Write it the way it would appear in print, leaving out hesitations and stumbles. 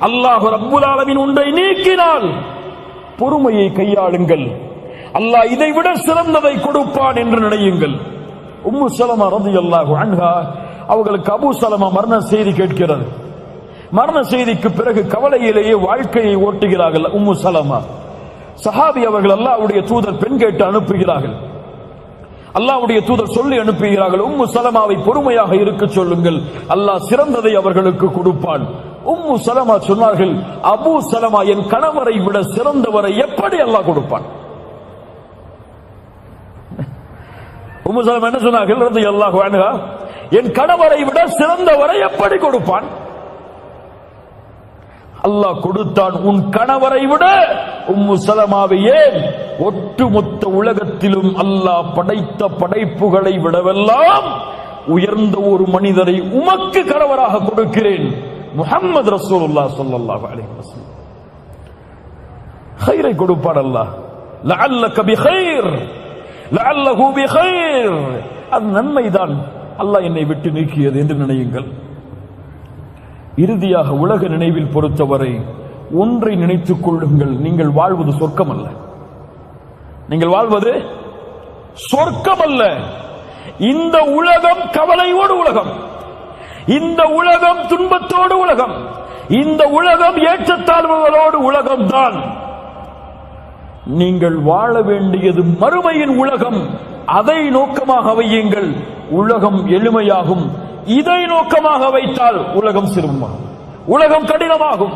அல்லாஹ் ரப்புல் ஆலமீன் ஒன்றை நீக்கினால் பொறுமையை கையாளுங்கள். அல்லாஹ் இதைவிட சிறந்ததை கொடுப்பான் என்று நினையுங்கள். உம்மு சலமா ரலியல்லாஹு அன்ஹா அவர்களுக்கு அபூ சலமா மரண செய்தி கேட்கிறது. மரண செய்திக்கு பிறகு கவலையிலேயே வாழ்க்கையை ஓட்டுகிறார்கள். உம்மு சலமா சஹாபி அவர்கள் அல்லாஹ்வுடைய தூதர் பெண் கேட்டு அனுப்புகிறார்கள். அல்லாஹ்வுடைய தூதர் சொல்லி அனுப்புகிறார்கள், உம்மு சலமாவை பொறுமையாக இருக்க சொல்லுங்கள், அல்லாஹ் சிறந்ததை அவர்களுக்கு கொடுப்பான். உம்மு சலமா சொன்னார்கள், அபூ சலமா என் கணவரை விட சிறந்தவரை எப்படி அல்லாஹ் கொடுப்பான்? உம்மு சலமா என்ன சொன்னார்கள் ரலியல்லாஹு அன்ஹா, என் கணவரை விட சிறந்தவரை எப்படி கொடுப்பான்? அல்லாஹ் கொடுத்தான். உன் கணவரை விட உம்மு சலமாவை ஏன் ஒட்டுமொத்த உலகத்திலும் அல்லாஹ் படைத்த படைப்புகளை விடவெல்லாம் உயர்ந்த ஒரு மனிதரை உமக்கு கணவராக கொடுக்கிறேன், முஹம்மது ரசூலுல்லாஹ் ஸல்லல்லாஹு அலைஹி வஸல்லம். கைரை கொடுப்பான் அல்லாஹ். லஅல்லக பிகைர் லஅல்லஹு பிகைர், அது நன்மைதான் அல்லாஹ் என்னை விட்டு நீக்கியது என்று நினையுங்கள். இறுதியாக உலக நினைவில் பொறுத்தவரை ஒன்றை நினைத்துக் கொள்ளுங்கள், நீங்கள் வாழ்வது சொர்க்கம் அல்ல. நீங்கள் வாழ்வது சொர்க்கம் அல்ல. இந்த உலகம் கவலையோடு உலகம், இந்த உலகம் துன்பத்தோடு உலகம், இந்த உலகம் ஏற்றத்தாழ்வுகளோடு உலகம்தான். நீங்கள் வாழ வேண்டியது மறுமையின் உலகம். அதை நோக்கமாக வையுங்கள், உலகம் எளிமையாகும். இதை நோக்கமாக வைத்தால் உலகம் சிரமமாகும், உலகம் கடினமாகும்.